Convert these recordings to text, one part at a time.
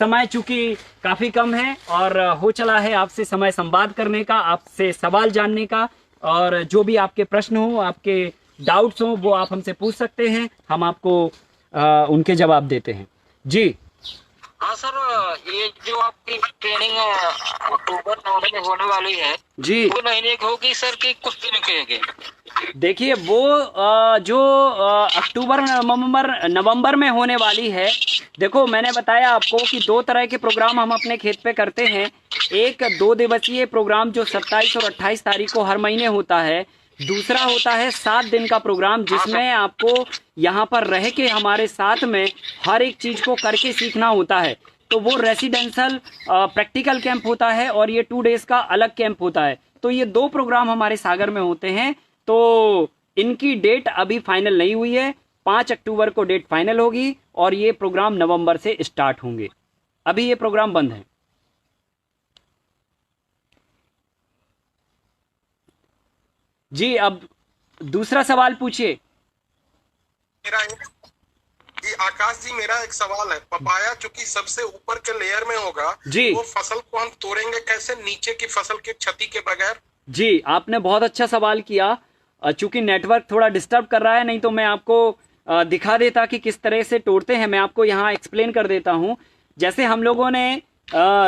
समय चूंकि काफी कम है और हो चला है आपसे समय संवाद करने का, आपसे सवाल जानने का, और जो भी आपके प्रश्न हो, आपके डाउट्स हो, वो आप हमसे पूछ सकते हैं, हम आपको उनके जवाब देते हैं। जी हाँ सर, ये जो आपकी ट्रेनिंग अक्टूबर नवंबर में होने वाली है जी, वो महीने की होगी सर कि कुछ दिन की होगी? देखिए वो जो अक्टूबर नवंबर में होने वाली है, देखो मैंने बताया आपको कि दो तरह के प्रोग्राम हम अपने खेत पे करते हैं। एक 2 दिवसीय प्रोग्राम जो 27 और 28 तारीख को हर महीने होता है। दूसरा होता है 7 दिन का प्रोग्राम, जिसमें आपको यहाँ पर रह के हमारे साथ में हर एक चीज को करके सीखना होता है। तो वो रेसिडेंशियल प्रैक्टिकल कैंप होता है और ये 2 डेज का अलग कैंप होता है। तो ये 2 प्रोग्राम हमारे सागर में होते हैं। तो इनकी डेट अभी फाइनल नहीं हुई है, 5 अक्टूबर को डेट फाइनल होगी और ये प्रोग्राम नवंबर से स्टार्ट होंगे। अभी ये प्रोग्राम बंद है। जी, अब दूसरा सवाल पूछिए। मेरा जी आकाश जी, मेरा एक सवाल है। पपाया चूंकि सबसे ऊपर के लेयर में होगा जी, वो फसल को हम तोड़ेंगे कैसे नीचे की फसल की क्षति के बगैर? जी आपने बहुत अच्छा सवाल किया। चूंकि नेटवर्क थोड़ा डिस्टर्ब कर रहा है, नहीं तो मैं आपको दिखा देता कि किस तरह से तोड़ते हैं। मैं आपको यहाँ एक्सप्लेन कर देता हूँ। जैसे हम लोगों ने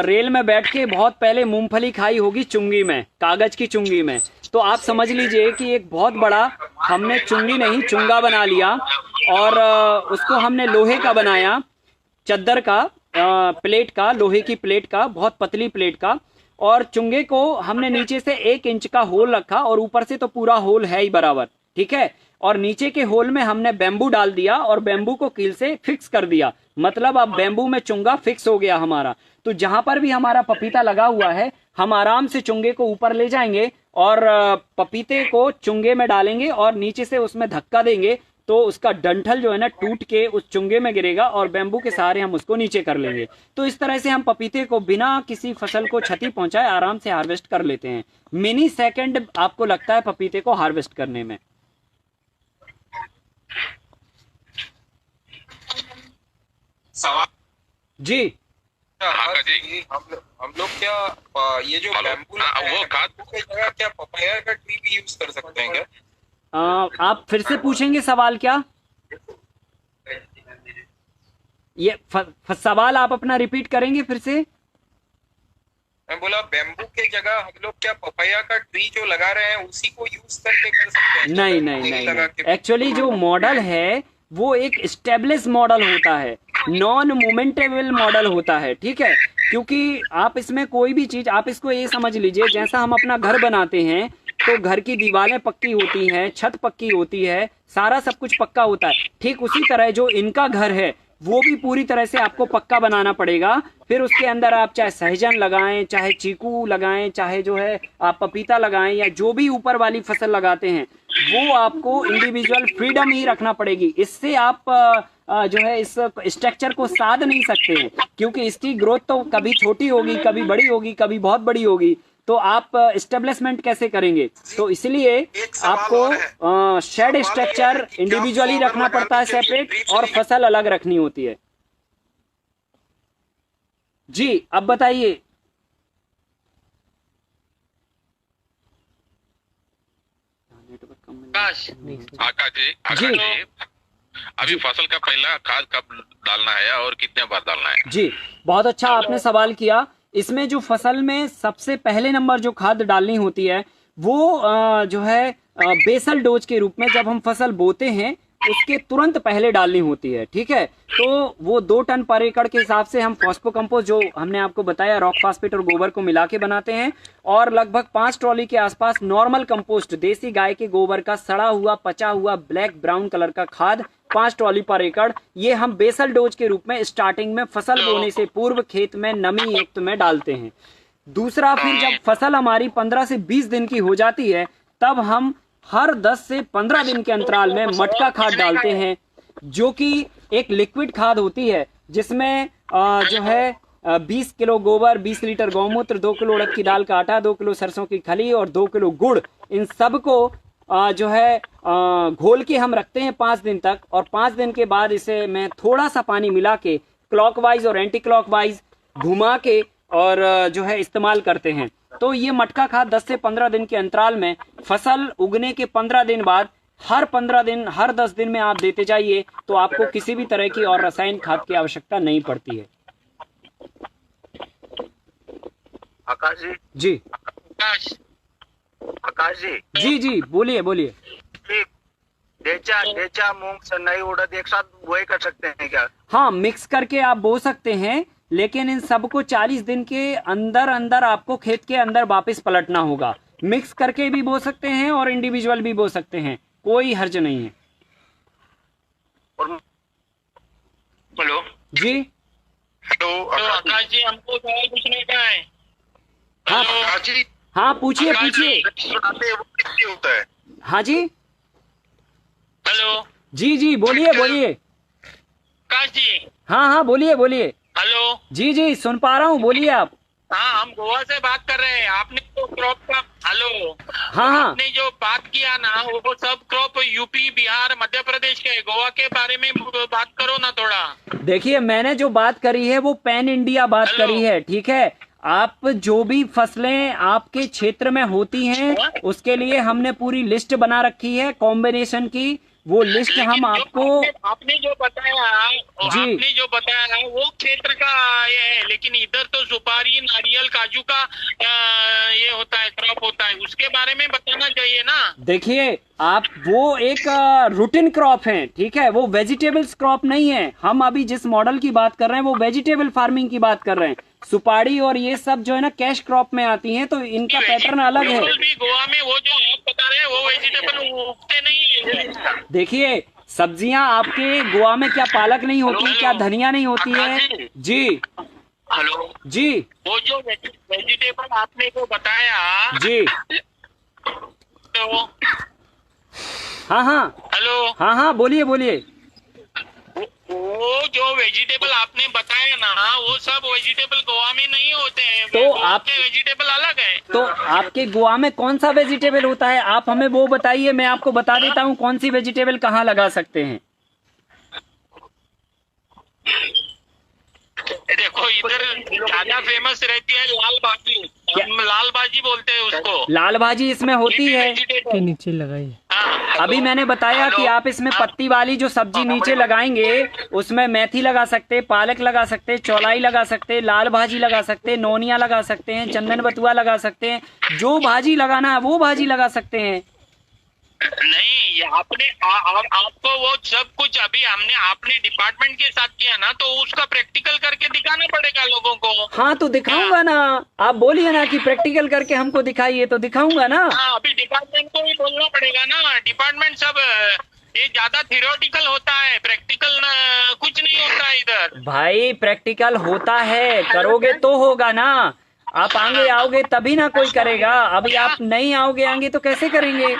रेल में बैठ के बहुत पहले मूंगफली खाई होगी चुंगी में, कागज की चुंगी में। तो आप समझ लीजिए कि एक बहुत बड़ा हमने चुंगी नहीं चुंगा बना लिया और उसको हमने लोहे का बनाया, चद्दर का, प्लेट का, लोहे की प्लेट का, बहुत पतली प्लेट का। और चुंगे को हमने नीचे से 1 इंच का होल रखा और ऊपर से तो पूरा होल है ही बराबर, ठीक है। और नीचे के होल में हमने बेम्बू डाल दिया और बेम्बू को कील से फिक्स कर दिया। मतलब अब बेम्बू में चुंगा फिक्स हो गया हमारा। तो जहां पर भी हमारा पपीता लगा हुआ है, हम आराम से चुंगे को ऊपर ले जाएंगे और पपीते को चुंगे में डालेंगे और नीचे से उसमें धक्का देंगे तो उसका डंठल जो है ना टूट के उस चुंगे में गिरेगा और बेम्बू के सहारे हम उसको नीचे कर लेंगे। तो इस तरह से हम पपीते को बिना किसी फसल को क्षति पहुंचाए आराम से हार्वेस्ट कर लेते हैं। मिनी सेकंड आपको लगता है पपीते को हार्वेस्ट करने में। सवाल जी जी, हम लोग क्या ये जो बैम्बू वो खाद की जगह क्या पपाया का ट्री भी यूज कर सकते हैं क्या? आप फिर से पूछेंगे सवाल क्या? ये सवाल आप अपना रिपीट करेंगे फिर से? मैं बोला बैम्बू के जगह हम लोग क्या पपाया का ट्री जो लगा रहे हैं उसी को यूज करके कर सकते हैं? नहीं नहीं नहीं, एक्चुअली जो मॉडल है वो एक स्टेब्लिश मॉडल होता है, नॉन मूवमेंटेबल मॉडल होता है, ठीक है। क्योंकि आप इसमें कोई भी चीज, आप इसको ये समझ लीजिए जैसा हम अपना घर बनाते हैं तो घर की दीवारें पक्की होती हैं, छत पक्की होती है, सारा सब कुछ पक्का होता है। ठीक उसी तरह जो इनका घर है वो भी पूरी तरह से आपको पक्का बनाना पड़ेगा। फिर उसके अंदर आप चाहे सहजन लगाएं, चाहे चीकू लगाएं, चाहे जो है आप पपीता लगाएं या जो भी ऊपर वाली फसल लगाते हैं, वो आपको इंडिविजुअल फ्रीडम ही रखना पड़ेगी। इससे आप जो है इस स्ट्रक्चर को साध नहीं सकते हैं, क्योंकि इसकी ग्रोथ तो कभी छोटी होगी, कभी बड़ी होगी, कभी बहुत बड़ी होगी। तो आप एस्टेब्लिशमेंट कैसे करेंगे? तो इसलिए आपको शेड स्ट्रक्चर इंडिविजुअली रखना पड़ता है सेपरेट, और फसल अलग रखनी होती है। जी अब बताइए। आकाश जी, अभी फसल का पहला खाद कब डालना है और कितने बार डालना है? जी बहुत अच्छा आपने सवाल किया। इसमें जो फसल में सबसे पहले नंबर जो खाद डालनी होती है वो जो है बेसल डोज के रूप में जब हम फसल बोते हैं उसके तुरंत पहले डालनी होती है, ठीक है। तो वो 2 टन पर एकड़ के हिसाब से हम फॉस्फो कंपोस्ट, जो हमने आपको बताया रॉक फास्फेट और गोबर को मिला के बनाते हैं, और लगभग 5 ट्रॉली के आसपास नॉर्मल कंपोस्ट, देसी गाय के गोबर का सड़ा हुआ पचा हुआ ब्लैक ब्राउन कलर का खाद 5 ट्रॉली पर एकड़, ये हम बेसल डोज के रूप में स्टार्टिंग में फसल बोने से पूर्व खेत में नमी युक्त में डालते हैं। दूसरा, फिर जब फसल हमारी 15 से 20 दिन की हो जाती है तब हम हर 10 से 15 दिन के अंतराल में मटका खाद डालते हैं, जो कि एक लिक्विड खाद होती है, जिसमें जो है 20 किलो गोबर, 20 लीटर गौमूत्र, 2 किलो उड़द की दाल का आटा, 2 किलो सरसों की खली और 2 किलो गुड़, इन सब को जो है घोल के हम रखते हैं 5 दिन तक। और 5 दिन के बाद इसे मैं थोड़ा सा पानी मिला के क्लॉकवाइज और एंटी क्लॉकवाइज घुमा के और जो है इस्तेमाल करते हैं। तो ये मटका खाद 10 से 15 दिन के अंतराल में फसल उगने के 15 दिन बाद हर 15 दिन हर 10 दिन में आप देते जाइए, तो आपको किसी भी तरह की और रासायनिक खाद की आवश्यकता नहीं पड़ती है। आकाश जी। जी आकाश जी। जी जी बोलिए बोलिए। ढेचा मूंग सनई उड़द एक साथ बुआई कर सकते हैं क्या? हाँ, मिक्स करके आप बो सकते हैं, लेकिन इन सबको 40 दिन के अंदर अंदर आपको खेत के अंदर वापस पलटना होगा। मिक्स करके भी बो सकते हैं और इंडिविजुअल भी बो सकते हैं, कोई हर्ज नहीं है। हेलो जी हेलो आकाश जी, हमको सवाल पूछने का है। हाँ आकाश जी, हाँ पूछिए पूछिए। सुनाते हैं वो किससे होता है? हाँ जी हेलो जी जी बोलिए बोलिए। आकाश जी। हाँ हाँ बोलिए बोलिए। हेलो। जी जी सुन पा रहा हूँ, बोलिए आप। हाँ, हम गोवा से बात कर रहे हैं। आपने जो क्रॉप का हेलो हाँ हाँ आपने जो बात किया ना, वो सब क्रॉप यूपी बिहार मध्य प्रदेश के, गोवा के बारे में बात करो ना थोड़ा। देखिए, मैंने जो बात करी है वो पैन इंडिया बात हेलो। करी है, ठीक है। आप जो भी फसलें आपके क्षेत्र में होती हैं उसके लिए हमने पूरी लिस्ट बना रखी है कॉम्बिनेशन की। वो लिस्ट लेकिन हम जो आपको आपने जो बताया जी। आपने जो बताया वो क्षेत्र का ये है, लेकिन इधर तो सुपारी नारियल काजू का ये होता है, क्रॉप होता है, उसके बारे में बताना चाहिए ना। देखिए, आप वो एक रूटीन क्रॉप है, ठीक है, वो वेजिटेबल्स क्रॉप नहीं है। हम अभी जिस मॉडल की बात कर रहे हैं वो वेजिटेबल फार्मिंग की बात कर रहे हैं। सुपारी और ये सब जो है ना कैश क्रॉप में आती हैं, तो इनका पैटर्न अलग है। भी गोवा में वो जो आप बता रहे हैं वो वेजिटेबल उगते नहीं है। देखिए, सब्जियां आपके गोवा में क्या पालक नहीं होती, क्या धनिया नहीं होती है? जी हेलो जी वो जो वेजिटेबल आपने को बताया जी तो हाँ हाँ हेलो हाँ हाँ बोलिए बोलिए। वो जो वेजिटेबल आपने बताया ना, वो सब वेजिटेबल गोवा में नहीं होते हैं। तो गोवा आप- के वेजिटेबल अलग है। तो आपके गोवा में कौन सा वेजिटेबल होता है, आप हमें वो बताइए, मैं आपको बता देता हूँ कौन सी वेजिटेबल कहाँ लगा सकते हैं। देखो, इधर ज्यादा फेमस रहती है लाल भाजी, हम लाल भाजी बोलते हैं उसको। लाल भाजी इसमें होती है। के नीचे लगाइए। अभी मैंने बताया कि आप इसमें पत्ती वाली जो सब्जी नीचे लगाएंगे उसमें मेथी लगा सकते, पालक लगा सकते, चौलाई लगा सकते, लाल भाजी लगा सकते, नोनिया लगा सकते हैं, चंदन बथुआ लगा सकते हैं। जो भाजी लगाना है वो भाजी लगा सकते हैं। नहीं, ये आपने आपको वो सब कुछ अभी हमने आपने डिपार्टमेंट के साथ किया ना, तो उसका प्रैक्टिकल करके दिखाना पड़ेगा लोगों को। हाँ तो दिखाऊंगा ना, आप बोलिए ना कि प्रैक्टिकल करके हमको दिखाइए, तो दिखाऊंगा ना। हाँ, अभी डिपार्टमेंट को ही बोलना पड़ेगा ना। डिपार्टमेंट सब ये ज्यादा थियोरेटिकल होता है, प्रैक्टिकल कुछ नहीं होता है इधर। भाई प्रैक्टिकल होता है, करोगे तो होगा ना। आप आगे आओगे तभी ना कोई करेगा। अभी आप नहीं आओगे आगे तो कैसे करेंगे?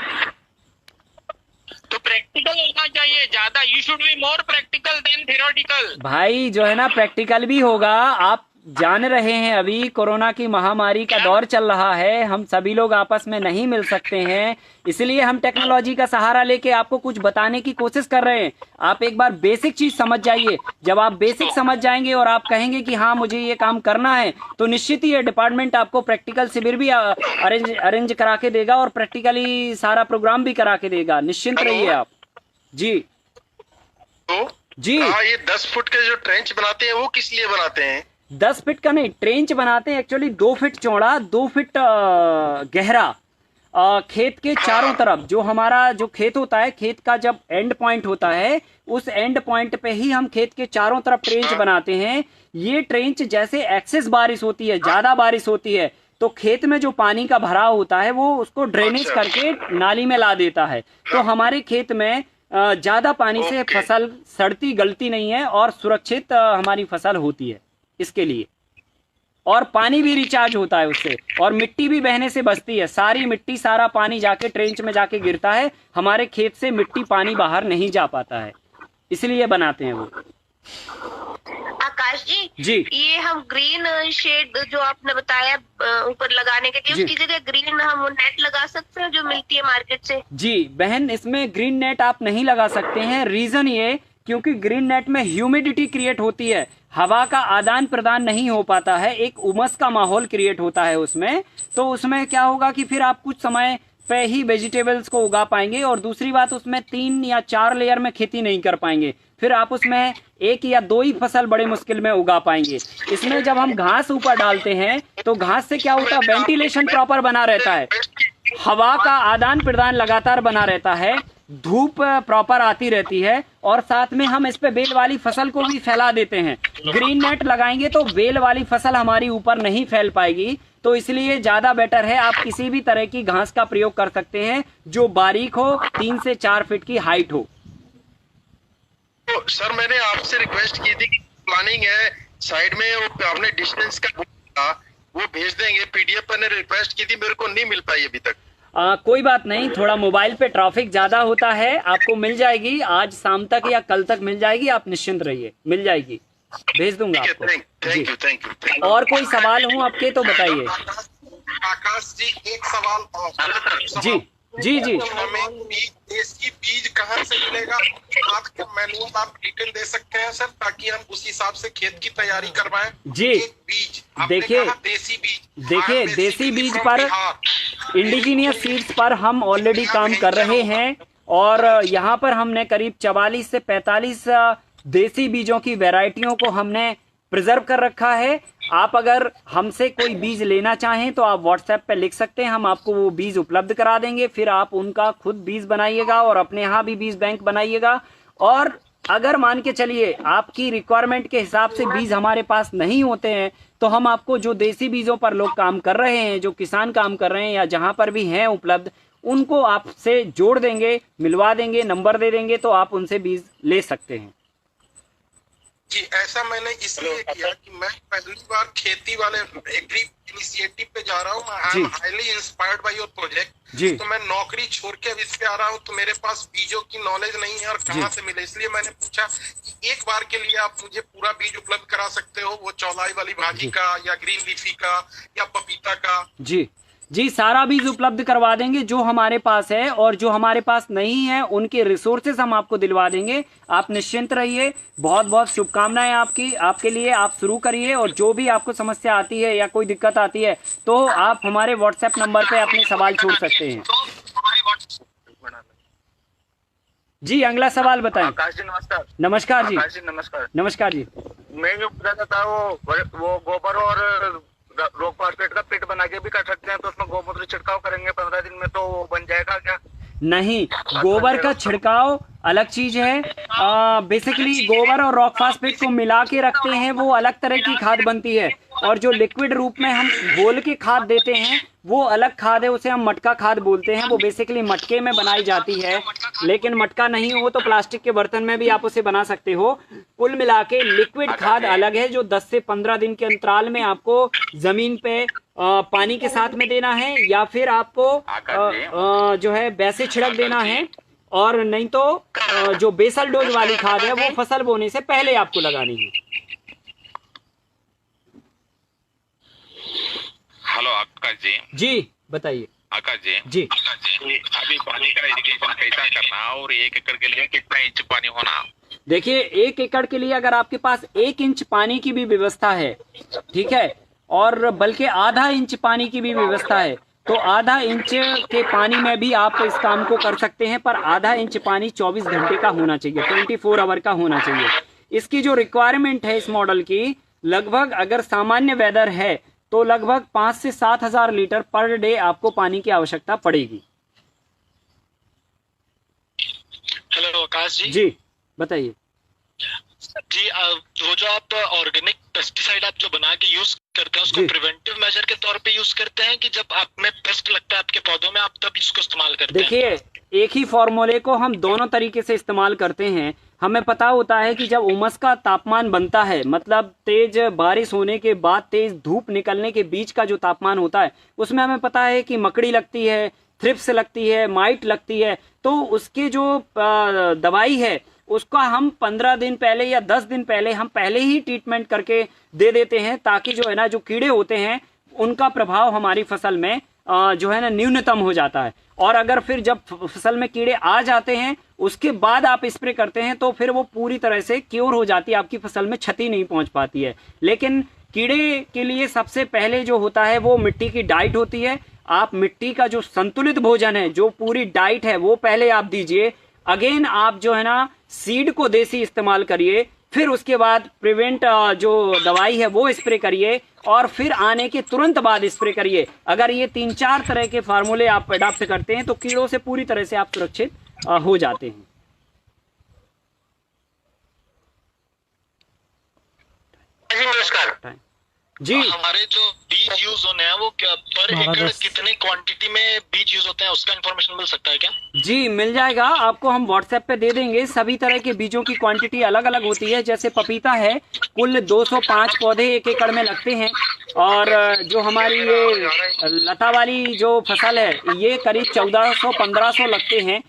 तो प्रैक्टिकल होना चाहिए ज्यादा। You should be more practical than theoretical. भाई जो है ना प्रैक्टिकल भी होगा। आप जान रहे हैं अभी कोरोना की महामारी का दौर चल रहा है, हम सभी लोग आपस में नहीं मिल सकते हैं, इसलिए हम टेक्नोलॉजी का सहारा लेके आपको कुछ बताने की कोशिश कर रहे हैं। आप एक बार बेसिक चीज समझ जाइए। जब आप बेसिक समझ जाएंगे और आप कहेंगे कि हाँ मुझे ये काम करना है, तो निश्चित ही ये डिपार्टमेंट आपको प्रैक्टिकल शिविर भी अरेंज करा के देगा और प्रैक्टिकली सारा प्रोग्राम भी करा के देगा। निश्चिंत रहिए आप। जी तो जी हाँ, ये 10 फुट के जो ट्रेंच बनाते हैं वो किस लिए बनाते हैं? 10 फीट का नहीं, ट्रेंच बनाते हैं एक्चुअली 2 फीट चौड़ा 2 फीट गहरा। खेत के चारों तरफ जो हमारा जो खेत होता है, खेत का जब एंड पॉइंट होता है उस एंड पॉइंट पे ही हम खेत के चारों तरफ ट्रेंच बनाते हैं। ये ट्रेंच जैसे एक्सेस बारिश होती है, ज्यादा बारिश होती है, तो खेत में जो पानी का भराव होता है वो उसको ड्रेनेज करके नाली में ला देता है। तो हमारे खेत में ज्यादा पानी से फसल सड़ती गलती नहीं है और सुरक्षित हमारी फसल होती है इसके लिए। और पानी भी रिचार्ज होता है उससे, और मिट्टी भी बहने से बचती है। सारी मिट्टी सारा पानी जाके ट्रेंच में जाके गिरता है, हमारे खेत से मिट्टी पानी बाहर नहीं जा पाता है, इसलिए बनाते हैं वो। आकाश जी, ये हम ग्रीन शेड जो आपने बताया ऊपर लगाने के लिए, उसकी जगह ग्रीन हम नेट लगा सकते हैं जो मिलती है मार्केट से? जी बहन, इसमें ग्रीन नेट आप नहीं लगा सकते हैं। रीजन ये क्योंकि ग्रीन नेट में ह्यूमिडिटी क्रिएट होती है, हवा का आदान प्रदान नहीं हो पाता है, एक उमस का माहौल क्रिएट होता है उसमें। तो उसमें क्या होगा कि फिर आप कुछ समय पे ही वेजिटेबल्स को उगा पाएंगे, और दूसरी बात उसमें 3 या 4 लेयर में खेती नहीं कर पाएंगे, फिर आप उसमें 1 या 2 ही फसल बड़े मुश्किल में उगा पाएंगे। इसमें जब हम घास ऊपर डालते हैं तो घास से क्या होता है, वेंटिलेशन प्रॉपर बना रहता है, हवा का आदान प्रदान लगातार बना रहता है, धूप प्रॉपर आती रहती है, और साथ में हम इस पे बेल वाली फसल को भी फैला देते हैं। ग्रीन नेट लगाएंगे तो बेल वाली फसल हमारी ऊपर नहीं फैल पाएगी, तो इसलिए ज्यादा बेटर है आप किसी भी तरह की घास का प्रयोग कर सकते हैं जो बारीक हो, 3 से 4 फीट की हाइट हो। तो सर मैंने आपसे रिक्वेस्ट की थी कि प्लानिंग है साइड में, आपने डिस्टेंस का था वो भेज देंगे, पीडीएफ पर रिक्वेस्ट की थी, मेरे को नहीं मिल पाई अभी तक। कोई बात नहीं, थोड़ा मोबाइल पे ट्रैफिक ज्यादा होता है, आपको मिल जाएगी, आज शाम तक या कल तक मिल जाएगी, आप निश्चिंत रहिए, मिल जाएगी, भेज दूंगा आपको। Thank you. और कोई सवाल हो आपके तो बताइए। आकाश जी एक सवाल और। जी जी जी, हमें देसी बीज कहाँ से मिलेगा, खाद का मैनुअल आप डिटेल दे सकते हैं सर, ताकि हम उस हिसाब से खेत की तैयारी करवाएं। जी बीज देखिए, देसी बीज पर, इंडिजीनियस सीड्स पर हम ऑलरेडी काम कर रहे हैं, और यहाँ पर हमने करीब 44 से 45 देसी बीजों की वैरायटियों को हमने प्रिजर्व कर रखा है। आप अगर हमसे कोई बीज लेना चाहें तो आप व्हाट्सएप पे लिख सकते हैं, हम आपको वो बीज उपलब्ध करा देंगे, फिर आप उनका खुद बीज बनाइएगा और अपने यहाँ भी बीज बैंक बनाइएगा। और अगर मान के चलिए आपकी रिक्वायरमेंट के हिसाब से बीज हमारे पास नहीं होते हैं, तो हम आपको जो देसी बीजों पर लोग काम कर रहे हैं, जो किसान काम कर रहे हैं या जहां पर भी हैं उपलब्ध, उनको आपसे जोड़ देंगे, मिलवा देंगे, नंबर दे देंगे, तो आप उनसे बीज ले सकते हैं। जी ऐसा मैंने इसलिए किया कि मैं पहली बार खेती वाले एग्री इनिशिएटिव पे जा रहा हूँ, I am highly inspired by your project. तो मैं नौकरी छोड़ के अब इस पे आ रहा हूँ, तो मेरे पास बीजों की नॉलेज नहीं है और कहाँ से मिले, इसलिए मैंने पूछा कि एक बार के लिए आप मुझे पूरा बीज उपलब्ध करा सकते हो, वो चौलाई वाली भाजी का या ग्रीन लीफी का या पपीता का। जी सारा बीज उपलब्ध करवा देंगे जो हमारे पास है, और जो हमारे पास नहीं है उनके रिसोर्सेस हम आपको दिलवा देंगे, आप निश्चिंत रहिए। बहुत बहुत शुभकामनाएं आपके लिए, आप शुरू करिए, और जो भी आपको समस्या आती है या कोई दिक्कत आती है तो आप हमारे व्हाट्सएप नंबर पे अपने सवाल छोड़ सकते हैं। जी अगला सवाल बताएं। आकाश जी नमस्कार। नमस्कार जी। आकाश जी नमस्कार। नमस्कार जी। मैं जो पूछा था वो गोबर और रोक फास्फेट का पिट बना के भी कर सकते हैं, तो उसमें गोमूत्र छिड़काव करेंगे 15 दिन में तो वो बन जाएगा क्या? नहीं, गोबर का छिड़काव अलग चीज है। बेसिकली गोबर और रॉक फास्फेट को मिला के रखते हैं, वो अलग तरह की खाद बनती है, और जो लिक्विड रूप में हम घोल के खाद देते हैं वो अलग खाद है, उसे हम मटका खाद बोलते हैं। वो बेसिकली मटके में बनाई जाती है, लेकिन मटका नहीं हो तो प्लास्टिक के बर्तन में भी आप उसे बना सकते हो। कुल मिला के लिक्विड खाद अलग है, जो 10 से 15 दिन के अंतराल में आपको जमीन पे पानी के साथ में देना है, या फिर आपको जो है वैसे छिड़क देना है, और नहीं तो जो बेसल डोज वाली खाद है वो फसल बोने से पहले आपको लगानी है। हेलो आकाश जी बताइए। आकाश जी जी अभी पानी का इरिगेशन कैसा करना, और 1 एकड़ के लिए कितना इंच पानी होना? देखिए 1 एकड़ के लिए अगर आपके पास 1 इंच पानी की भी व्यवस्था है, ठीक है, और बल्कि आधा इंच पानी की भी व्यवस्था है, तो आधा इंच के पानी में भी आप इस काम को कर सकते हैं, पर आधा इंच पानी 24 घंटे का होना चाहिए, 24 आवर का होना चाहिए। इसकी जो रिक्वायरमेंट है इस मॉडल की, लगभग अगर सामान्य वेदर है तो लगभग 5 से 7 हजार लीटर पर डे आपको पानी की आवश्यकता पड़ेगी। हेलो आकाश जी। जी बताइए। जी वो जो आप ऑर्गेनिक पेस्टिसाइड आप जो बना के यूज करते हैं उसको प्रिवेंटिव मेजर के तौर पे यूज करते हैं कि जब आप में पेस्ट लगता है आपके पौधों में आप तब इसको इस्तेमाल करते हैं? देखिए एक ही फॉर्मूले को हम दोनों तरीके से इस्तेमाल करते हैं। हमें पता होता है कि जब उमस का तापमान बनता है, मतलब तेज बारिश होने के बाद तेज धूप निकलने के बीच का जो तापमान होता है, उसमें हमें पता है कि मकड़ी लगती है, थ्रिप्स लगती है, माइट लगती है, तो उसकी जो दवाई है उसका हम 15 दिन पहले या 10 दिन पहले हम पहले ही ट्रीटमेंट करके दे देते हैं, ताकि जो है ना जो कीड़े होते हैं उनका प्रभाव हमारी फसल में जो है ना न्यूनतम हो जाता है। और अगर फिर जब फसल में कीड़े आ जाते हैं उसके बाद आप स्प्रे करते हैं तो फिर वो पूरी तरह से क्योर हो जाती है, आपकी फसल में क्षति नहीं पहुंच पाती है। लेकिन कीड़े के लिए सबसे पहले जो होता है वो मिट्टी की डाइट होती है। आप मिट्टी का जो संतुलित भोजन है, जो पूरी डाइट है, वो पहले आप दीजिए। अगेन आप जो है ना सीड को देसी इस्तेमाल करिए, फिर उसके बाद प्रिवेंट जो दवाई है वो स्प्रे करिए, और फिर आने के तुरंत बाद स्प्रे करिए। अगर ये 3-4 तरह के फार्मूले आप अडॉप्ट करते हैं तो कीड़ों से पूरी तरह से आप सुरक्षित हो जाते हैं। नमस्कार जी। हमारे जो बीज यूज होने हैं वो क्या पर एकड़ कितने क्वांटिटी में बीज यूज होते हैं उसका इन्फॉर्मेशन मिल सकता है क्या? जी मिल जाएगा, आपको हम व्हाट्सएप पे दे देंगे। सभी तरह के बीजों की क्वांटिटी अलग अलग होती है। जैसे पपीता है, कुल 205 पौधे 1 एकड़ में लगते हैं, और जो हमारी ये लता वाली जो फसल है ये करीब 1400-1500 लगते हैं।